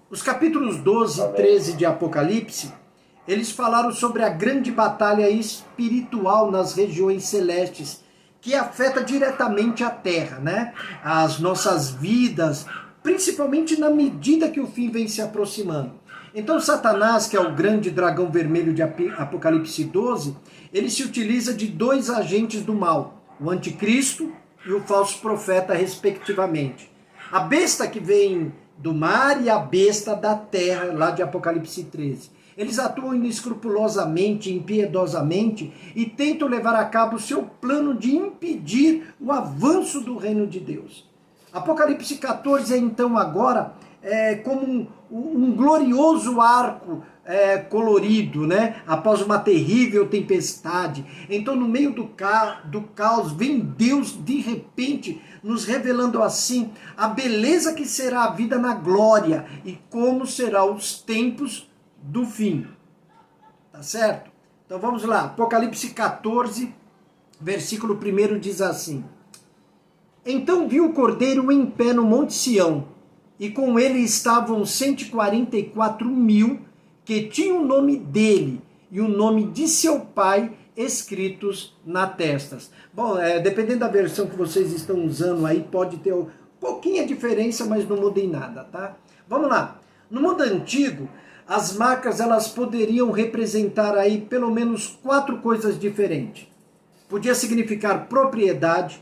Os capítulos 12 e 13 de Apocalipse, eles falaram sobre a grande batalha espiritual nas regiões celestes, que afeta diretamente a Terra, né? As nossas vidas, principalmente na medida que o fim vem se aproximando. Então Satanás, que é o grande dragão vermelho de Apocalipse 12, ele se utiliza de dois agentes do mal, o anticristo e o falso profeta, respectivamente. A besta que vem do mar e a besta da terra, lá de Apocalipse 13. Eles atuam inescrupulosamente, impiedosamente e tentam levar a cabo o seu plano de impedir o avanço do reino de Deus. Apocalipse 14 é então agora como um glorioso arco colorido, né? Após uma terrível tempestade. Então, no meio do caos, vem Deus de repente nos revelando assim a beleza que será a vida na glória e como serão os tempos do fim. Tá certo? Então vamos lá. Apocalipse 14, versículo 1 diz assim: Então vi o Cordeiro em pé no Monte Sião, e com ele estavam 144 mil que tinham o nome dele e o nome de seu pai escritos na testas. Bom, dependendo da versão que vocês estão usando aí, pode ter um pouquinho de diferença, mas não muda em nada, tá? Vamos lá. No mundo antigo, as marcas elas poderiam representar aí pelo menos 4 coisas diferentes. Podia significar propriedade,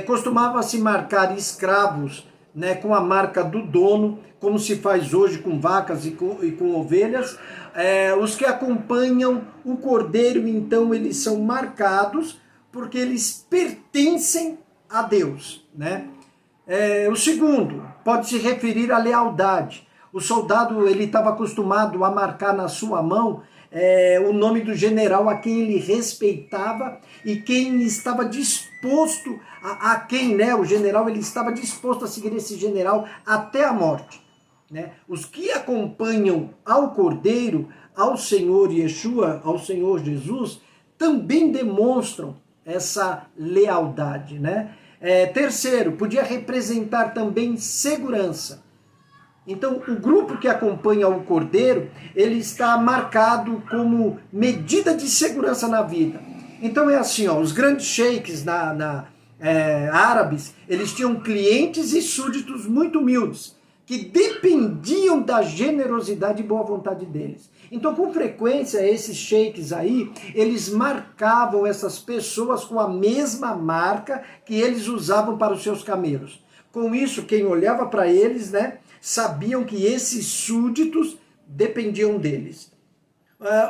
costumava-se marcar escravos, né, com a marca do dono, como se faz hoje com vacas e com ovelhas. Os que acompanham o cordeiro, então, eles são marcados porque eles pertencem a Deus, né? O segundo pode se referir à lealdade. O soldado ele estava acostumado a marcar na sua mão o nome do general a quem ele respeitava e quem estava disposto a quem, né, o general ele estava disposto a seguir esse general até a morte, né? Os que acompanham ao Cordeiro, ao Senhor Yeshua, ao Senhor Jesus, também demonstram essa lealdade, né? Terceiro, podia representar também segurança. Então, o grupo que acompanha o Cordeiro, ele está marcado como medida de segurança na vida. Então é assim, ó, os grandes sheiks árabes, eles tinham clientes e súditos muito humildes, que dependiam da generosidade e boa vontade deles. Então, com frequência, esses sheiks aí, eles marcavam essas pessoas com a mesma marca que eles usavam para os seus camelos. Com isso, quem olhava para eles, né, sabiam que esses súditos dependiam deles.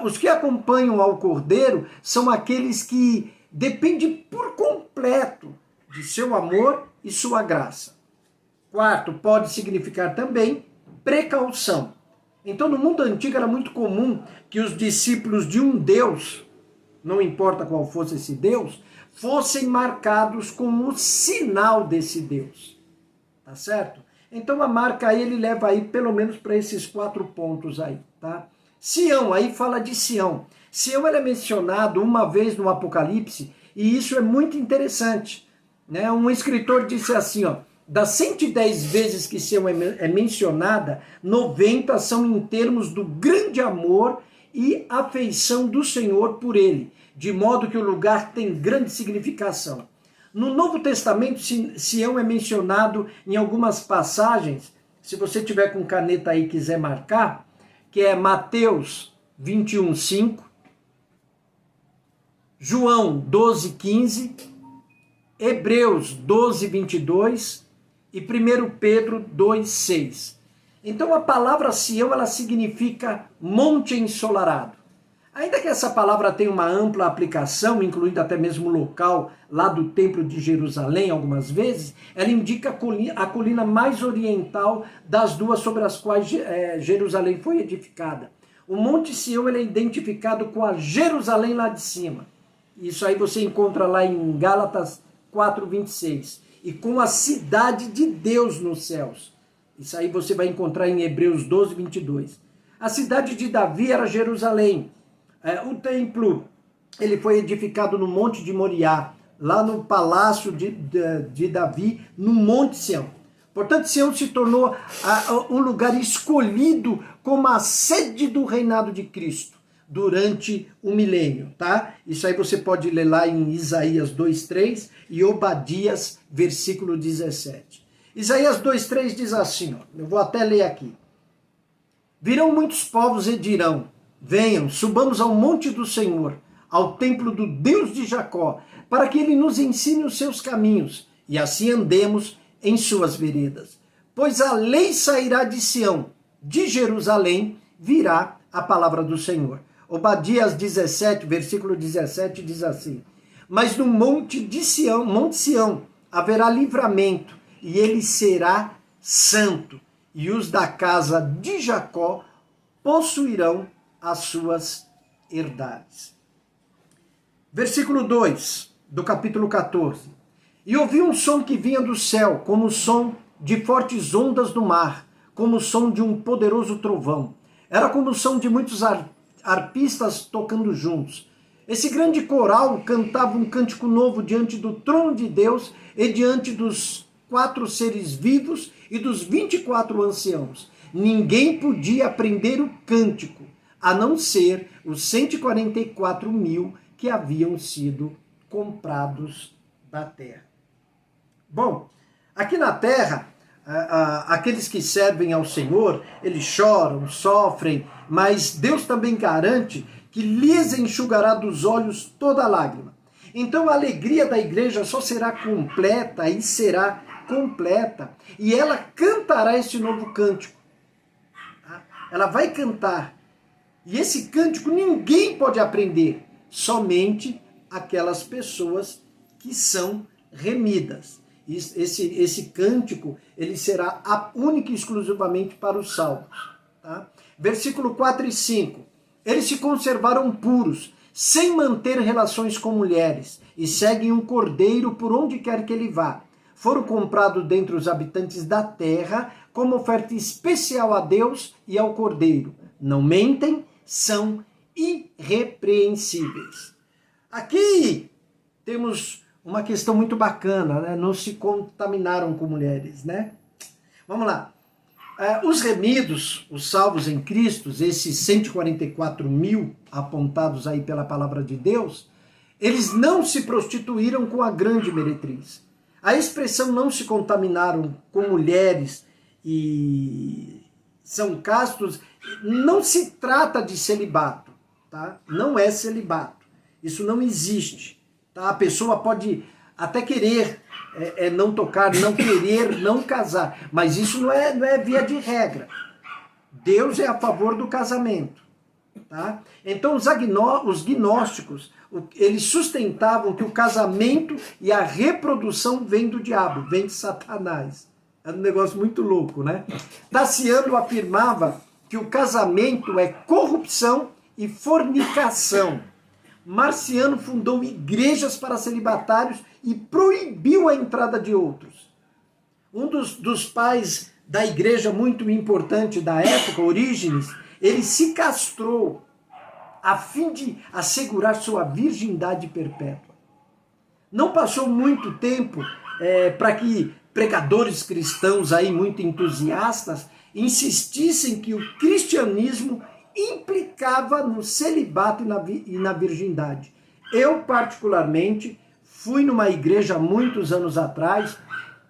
Os que acompanham ao Cordeiro são aqueles que dependem por completo de seu amor e sua graça. Quarto, pode significar também precaução. Então, no mundo antigo era muito comum que os discípulos de um Deus, não importa qual fosse esse Deus, fossem marcados com o sinal desse Deus. Tá certo? Então a marca aí, ele leva aí pelo menos para esses 4 pontos aí, tá? Sião, aí fala de Sião. Sião ela é mencionado uma vez no Apocalipse e isso é muito interessante, né? Um escritor disse assim, ó, das 110 vezes que Sião é mencionada, 90 são em termos do grande amor e afeição do Senhor por ele, de modo que o lugar tem grande significação. No Novo Testamento, Sião é mencionado em algumas passagens, se você tiver com caneta aí e quiser marcar, que é Mateus 21:5, João 12:15, Hebreus 12:22 e 1 Pedro 2:6. Então a palavra Sião, ela significa monte ensolarado. Ainda que essa palavra tenha uma ampla aplicação, incluindo até mesmo o local lá do Templo de Jerusalém, algumas vezes, ela indica a colina mais oriental das duas sobre as quais Jerusalém foi edificada. O Monte Sião ele é identificado com a Jerusalém lá de cima. Isso aí você encontra lá em Gálatas 4:26. E com a cidade de Deus nos céus. Isso aí você vai encontrar em Hebreus 12:22. A cidade de Davi era Jerusalém. O templo ele foi edificado no Monte de Moriá, lá no palácio de Davi, no Monte Sião. Portanto, Sião se tornou um lugar escolhido como a sede do reinado de Cristo durante o milênio, tá? Isso aí você pode ler lá em Isaías 2:3 e Obadias, versículo 17. Isaías 2:3 diz assim, ó, eu vou até ler aqui. Virão muitos povos e dirão, venham, subamos ao monte do Senhor, ao templo do Deus de Jacó, para que ele nos ensine os seus caminhos, e assim andemos em suas veredas. Pois a lei sairá de Sião, de Jerusalém virá a palavra do Senhor. Obadias 17, versículo 17, diz assim, mas no monte Sião, haverá livramento, e ele será santo, e os da casa de Jacó possuirão as suas herdades. Versículo 2 do capítulo 14. E ouvi um som que vinha do céu, como o som de fortes ondas do mar, como o som de um poderoso trovão. Era como o som de muitos arpistas tocando juntos. Esse grande coral cantava um cântico novo diante do trono de Deus e diante dos 4 seres vivos e dos 24 anciãos. Ninguém podia aprender o cântico, a não ser os 144 mil que haviam sido comprados da terra. Bom, aqui na terra, aqueles que servem ao Senhor, eles choram, sofrem, mas Deus também garante que lhes enxugará dos olhos toda lágrima. Então a alegria da igreja só será completa e será completa, e ela cantará este novo cântico. Ela vai cantar, e esse cântico ninguém pode aprender, somente aquelas pessoas que são remidas. Esse cântico, ele será único e exclusivamente para os salvos. Tá? Versículo 4 e 5. Eles se conservaram puros, sem manter relações com mulheres, e seguem um cordeiro por onde quer que ele vá. Foram comprados dentre os habitantes da terra como oferta especial a Deus e ao cordeiro. Não mentem, são irrepreensíveis. Aqui temos uma questão muito bacana, né? Não se contaminaram com mulheres, né? Vamos lá. Os remidos, os salvos em Cristo, esses 144 mil apontados aí pela palavra de Deus, eles não se prostituíram com a grande meretriz. A expressão não se contaminaram com mulheres e são castos, não se trata de celibato, tá? Não é celibato. Isso não existe. Tá? A pessoa pode até querer não tocar, não querer, não casar, mas isso não é via de regra. Deus é a favor do casamento. Tá? Então os gnósticos, eles sustentavam que o casamento e a reprodução vem do diabo, vem de Satanás. É um negócio muito louco, né? Daciano afirmava que o casamento é corrupção e fornicação. Marciano fundou igrejas para celibatários e proibiu a entrada de outros. Um dos pais da igreja muito importante da época, Orígenes, ele se castrou a fim de assegurar sua virgindade perpétua. Não passou muito tempo para que pregadores cristãos aí muito entusiastas insistissem que o cristianismo implicava no celibato e na virgindade. Eu, particularmente, fui numa igreja há muitos anos atrás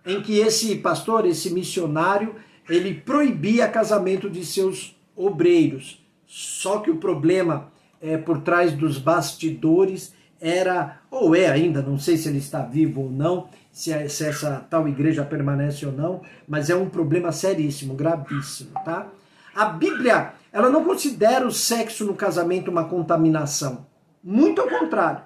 em que esse pastor, esse missionário, ele proibia casamento de seus obreiros. Só que o problema por trás dos bastidores era, ou é ainda, não sei se ele está vivo ou não, se essa tal igreja permanece ou não, mas é um problema seríssimo, gravíssimo, tá? A Bíblia, ela não considera o sexo no casamento uma contaminação. Muito ao contrário.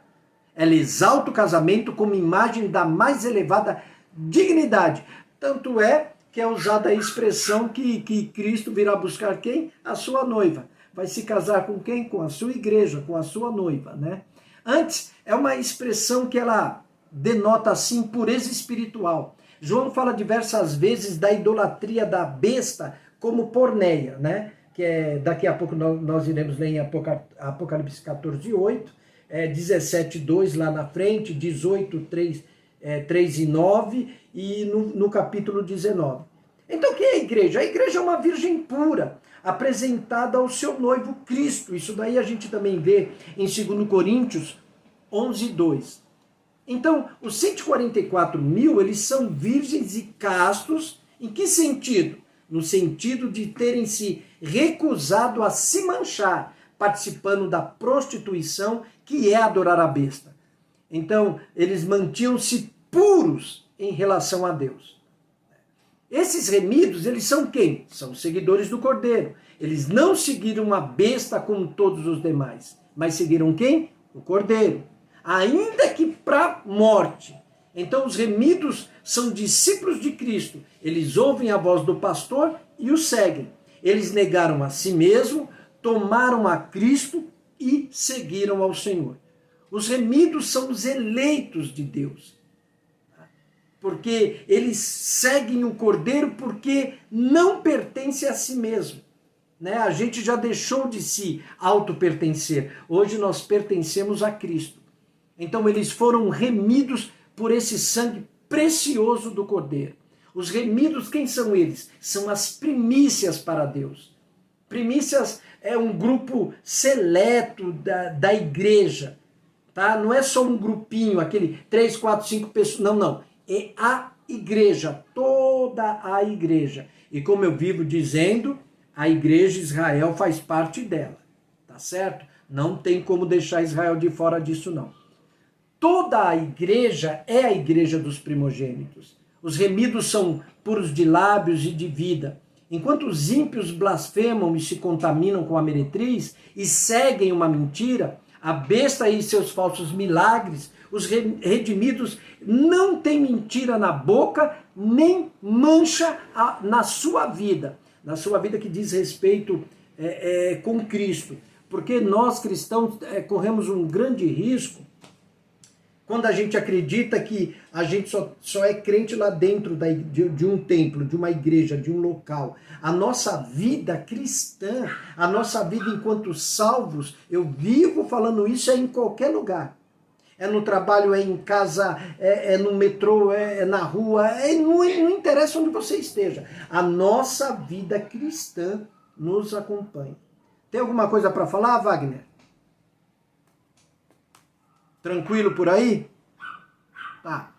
Ela exalta o casamento como imagem da mais elevada dignidade. Tanto é que é usada a expressão que Cristo virá buscar quem? A sua noiva. Vai se casar com quem? Com a sua igreja, com a sua noiva, né? Antes, é uma expressão que ela denota, assim, pureza espiritual. João fala diversas vezes da idolatria da besta como porneia, né? Que daqui a pouco nós iremos ler em Apocalipse 14:8, 17:2 lá na frente, 18:3 3 e 9 e no capítulo 19. Então o que é a igreja? A igreja é uma virgem pura, apresentada ao seu noivo Cristo. Isso daí a gente também vê em 2 Coríntios 11, 2. Então, os 144 mil, eles são virgens e castos. Em que sentido? No sentido de terem se recusado a se manchar, participando da prostituição, que é adorar a besta. Então, eles mantinham-se puros em relação a Deus. Esses remidos, eles são quem? São seguidores do Cordeiro. Eles não seguiram a besta como todos os demais, mas seguiram quem? O Cordeiro. Ainda que para morte. Então os remidos são discípulos de Cristo. Eles ouvem a voz do pastor e o seguem. Eles negaram a si mesmo, tomaram a Cristo e seguiram ao Senhor. Os remidos são os eleitos de Deus. Porque eles seguem o Cordeiro porque não pertence a si mesmo. A gente já deixou de se auto-pertencer. Hoje nós pertencemos a Cristo. Então eles foram remidos por esse sangue precioso do Cordeiro. Os remidos, quem são eles? São as primícias para Deus. Primícias é um grupo seleto da igreja. Tá? Não é só um grupinho, aquele 3, 4, 5 pessoas. Não. É a igreja, toda a igreja. E como eu vivo dizendo, a igreja de Israel faz parte dela. Tá certo? Não tem como deixar Israel de fora disso, não. Toda a igreja é a igreja dos primogênitos. Os remidos são puros de lábios e de vida. Enquanto os ímpios blasfemam e se contaminam com a meretriz e seguem uma mentira, a besta e seus falsos milagres, os redimidos não têm mentira na boca, nem mancha na sua vida que diz respeito com Cristo. Porque nós cristãos corremos um grande risco quando a gente acredita que a gente só é crente lá dentro de um templo, de uma igreja, de um local. A nossa vida cristã, a nossa vida enquanto salvos, eu vivo falando isso, é em qualquer lugar. É no trabalho, é em casa, é no metrô, é na rua, não interessa onde você esteja. A nossa vida cristã nos acompanha. Tem alguma coisa para falar, Wagner? Tranquilo por aí? Tá.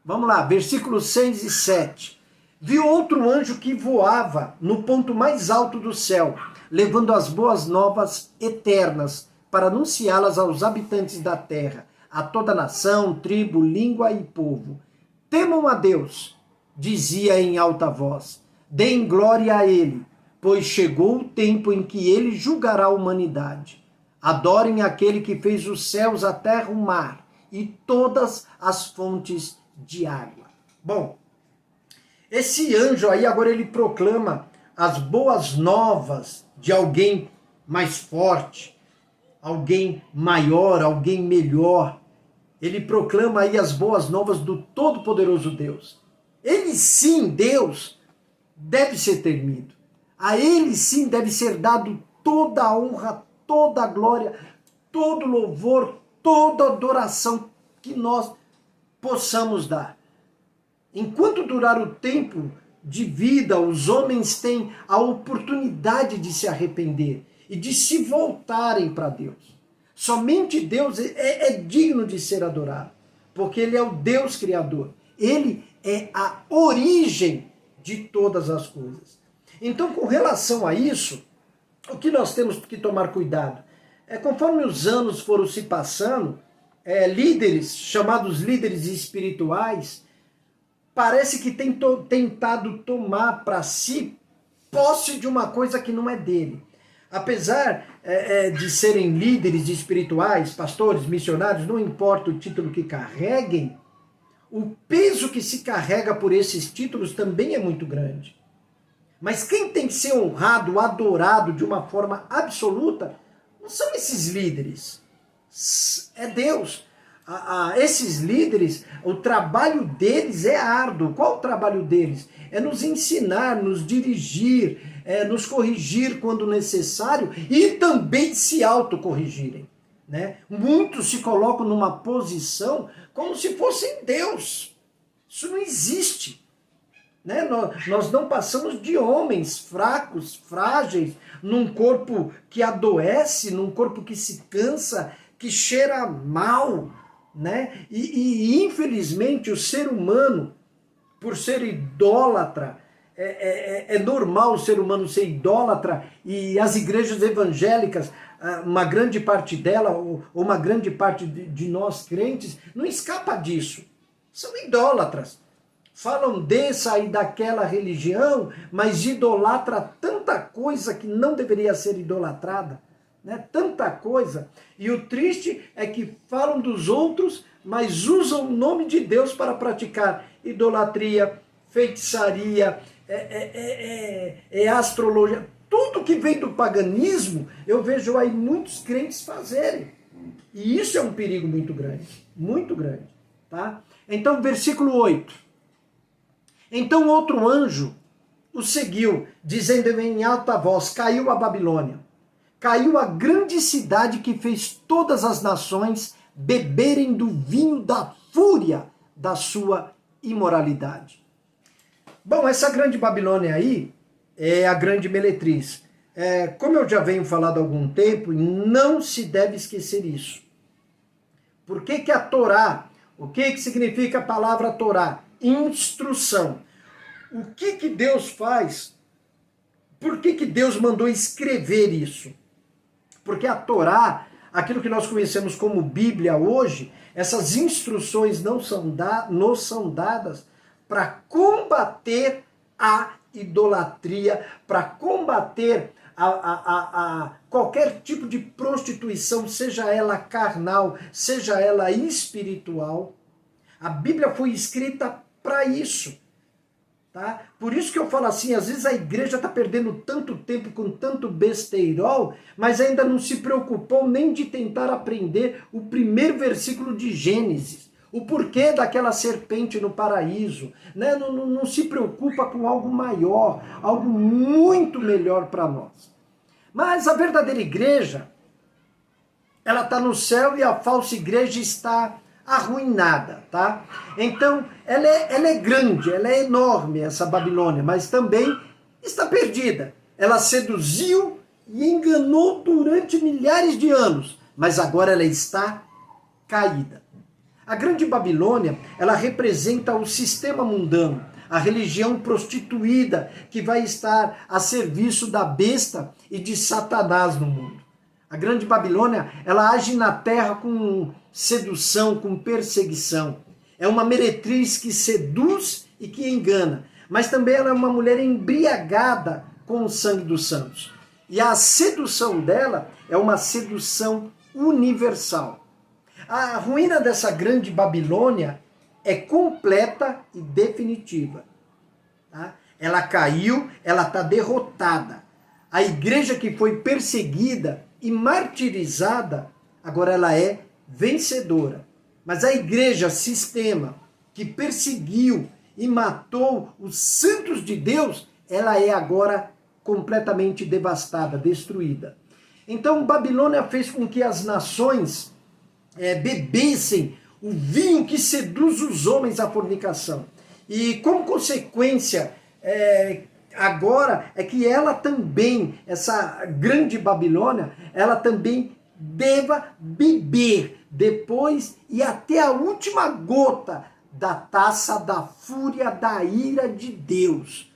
Vamos lá, versículos 6 e 7. Vi outro anjo que voava no ponto mais alto do céu, levando as boas novas eternas para anunciá-las aos habitantes da terra, a toda nação, tribo, língua e povo. Temam a Deus, dizia em alta voz, deem glória a Ele, pois chegou o tempo em que Ele julgará a humanidade. Adorem aquele que fez os céus, a terra, o mar e todas as fontes de água. Bom, esse anjo aí agora ele proclama as boas novas de alguém mais forte, alguém maior, alguém melhor. Ele proclama aí as boas novas do Todo-Poderoso Deus. Ele sim, Deus, deve ser temido. A ele sim deve ser dado toda a honra, toda a glória, todo louvor, toda adoração que nós possamos dar. Enquanto durar o tempo de vida, os homens têm a oportunidade de se arrepender e de se voltarem para Deus. Somente Deus é digno de ser adorado, porque Ele é o Deus Criador. Ele é a origem de todas as coisas. Então, com relação a isso, o que nós temos que tomar cuidado? Conforme os anos foram se passando, líderes, chamados líderes espirituais, parece que têm tentado tomar para si posse de uma coisa que não é dele. Apesar de serem líderes espirituais, pastores, missionários, não importa o título que carreguem, o peso que se carrega por esses títulos também é muito grande. Mas quem tem que ser honrado, adorado de uma forma absoluta, não são esses líderes. É Deus. Esses líderes, o trabalho deles é árduo. Qual o trabalho deles? É nos ensinar, nos dirigir, nos corrigir quando necessário e também se autocorrigirem. né? Muitos se colocam numa posição como se fossem Deus. Isso não existe. Né? Nós não passamos de homens fracos, frágeis, num corpo que adoece, num corpo que se cansa, que cheira mal. Né? E infelizmente o ser humano, por ser idólatra, é normal o ser humano ser idólatra, e as igrejas evangélicas, uma grande parte dela, ou uma grande parte de nós crentes, não escapa disso. São idólatras. Falam dessa e daquela religião, mas idolatra tanta coisa que não deveria ser idolatrada. Né? Tanta coisa. E o triste é que falam dos outros, mas usam o nome de Deus para praticar idolatria, feitiçaria, astrologia. Tudo que vem do paganismo, eu vejo aí muitos crentes fazerem. E isso é um perigo muito grande. Muito grande. Tá? Então, versículo 8. Então outro anjo o seguiu, dizendo em alta voz: caiu a Babilônia, caiu a grande cidade que fez todas as nações beberem do vinho da fúria da sua imoralidade. Bom, essa grande Babilônia aí é a grande meretriz. Como eu já venho falando há algum tempo, não se deve esquecer isso. Por que a Torá, o que significa a palavra Torá? Instrução. O que Deus faz? Por que Deus mandou escrever isso? Porque a Torá, aquilo que nós conhecemos como Bíblia hoje, essas instruções nos são dadas para combater a idolatria, para combater qualquer tipo de prostituição, seja ela carnal, seja ela espiritual. A Bíblia foi escrita para isso. Tá? Por isso que eu falo assim, às vezes a igreja está perdendo tanto tempo com tanto besteirol, mas ainda não se preocupou nem de tentar aprender o primeiro versículo de Gênesis, o porquê daquela serpente no paraíso, né? Não se preocupa com algo maior, algo muito melhor para nós. Mas a verdadeira igreja, ela está no céu e a falsa igreja está arruinada, tá? Então, ela é grande, ela é enorme, essa Babilônia, mas também está perdida. Ela seduziu e enganou durante milhares de anos, mas agora ela está caída. A grande Babilônia, ela representa o sistema mundano, a religião prostituída que vai estar a serviço da besta e de Satanás no mundo. A grande Babilônia, ela age na terra com sedução, com perseguição. É uma meretriz que seduz e que engana, mas também ela é uma mulher embriagada com o sangue dos santos. E a sedução dela é uma sedução universal. A ruína dessa grande Babilônia é completa e definitiva. Tá? Ela caiu, ela está derrotada. A igreja que foi perseguida e martirizada, agora ela é vencedora. Mas a igreja, sistema, que perseguiu e matou os santos de Deus, ela é agora completamente devastada, destruída. Então Babilônia fez com que as nações bebessem o vinho que seduz os homens à fornicação. E como consequência, agora é que ela também, essa grande Babilônia, ela também deva beber depois e até a última gota da taça da fúria, da ira de Deus.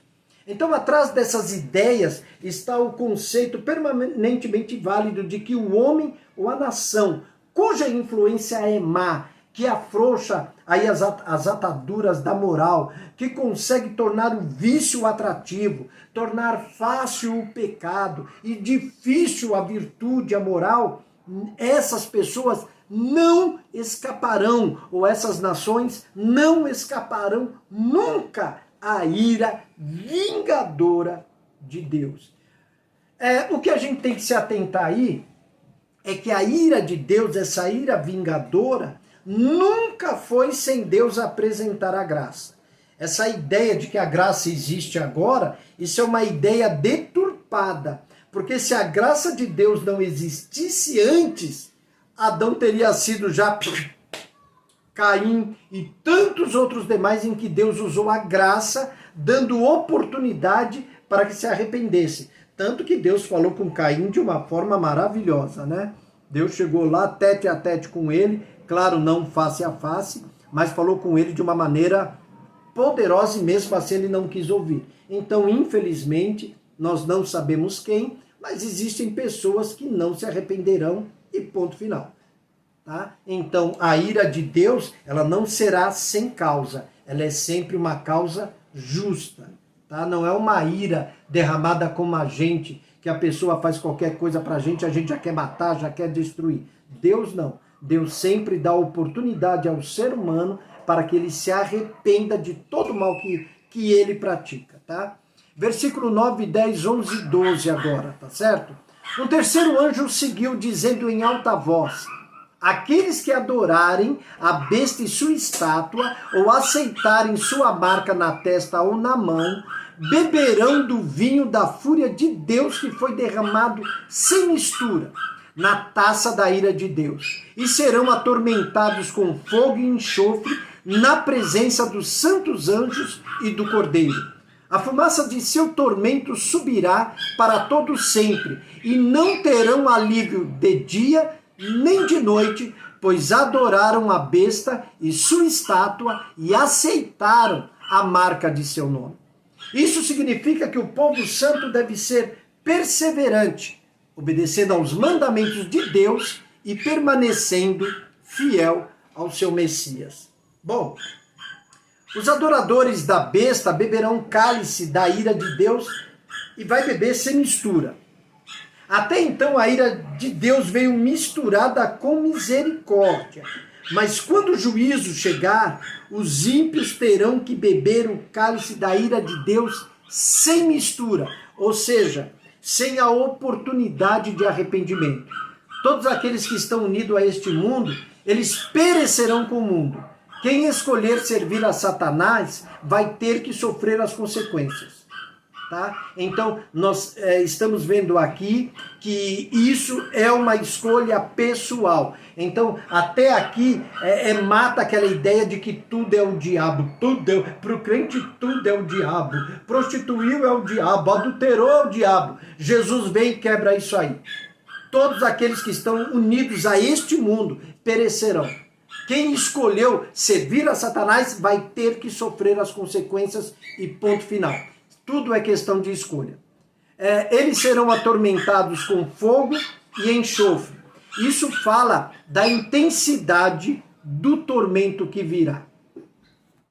Então, atrás dessas ideias está o conceito permanentemente válido de que o homem ou a nação cuja influência é má, que afrouxa aí as ataduras da moral, que consegue tornar o vício atrativo, tornar fácil o pecado e difícil a virtude, a moral, essas pessoas não escaparão, ou essas nações não escaparão nunca à ira vingadora de Deus. O que a gente tem que se atentar aí é que a ira de Deus, essa ira vingadora, nunca foi sem Deus apresentar a graça. Essa ideia de que a graça existe agora, isso é uma ideia deturpada. Porque se a graça de Deus não existisse antes, Adão teria sido já Caim e tantos outros demais em que Deus usou a graça, dando oportunidade para que se arrependesse. Tanto que Deus falou com Caim de uma forma maravilhosa, né? Deus chegou lá tete a tete com ele, claro, não face a face, mas falou com ele de uma maneira poderosa e mesmo assim ele não quis ouvir. Então, infelizmente, nós não sabemos quem, mas existem pessoas que não se arrependerão e ponto final. Tá? Então, a ira de Deus, ela não será sem causa, ela é sempre uma causa justa. Tá? Não é uma ira derramada como a gente, que a pessoa faz qualquer coisa pra gente, a gente já quer matar, já quer destruir. Deus não. Deus sempre dá oportunidade ao ser humano para que ele se arrependa de todo o mal que ele pratica. Tá? Versículo 9, 10, 11 e 12 agora, tá certo? O terceiro anjo seguiu dizendo em alta voz: aqueles que adorarem a besta e sua estátua, ou aceitarem sua marca na testa ou na mão, beberão do vinho da fúria de Deus que foi derramado sem mistura, na taça da ira de Deus, e serão atormentados com fogo e enxofre na presença dos santos anjos e do Cordeiro. A fumaça de seu tormento subirá para todo sempre, e não terão alívio de dia nem de noite, pois adoraram a besta e sua estátua e aceitaram a marca de seu nome. Isso significa que o povo santo deve ser perseverante, obedecendo aos mandamentos de Deus e permanecendo fiel ao seu Messias. Bom, os adoradores da besta beberão cálice da ira de Deus e vai beber sem mistura. Até então a ira de Deus veio misturada com misericórdia. Mas quando o juízo chegar, os ímpios terão que beber o cálice da ira de Deus sem mistura, ou seja, sem a oportunidade de arrependimento. Todos aqueles que estão unidos a este mundo, eles perecerão com o mundo. Quem escolher servir a Satanás vai ter que sofrer as consequências. Tá? Então, nós estamos vendo aqui que isso é uma escolha pessoal. Então, até aqui, mata aquela ideia de que tudo é o diabo. Para o crente, tudo é o diabo. Prostituiu é o diabo, adulterou é o diabo. Jesus vem e quebra isso aí. Todos aqueles que estão unidos a este mundo perecerão. Quem escolheu servir a Satanás vai ter que sofrer as consequências e ponto final. Tudo é questão de escolha. Eles serão atormentados com fogo e enxofre. Isso fala da intensidade do tormento que virá.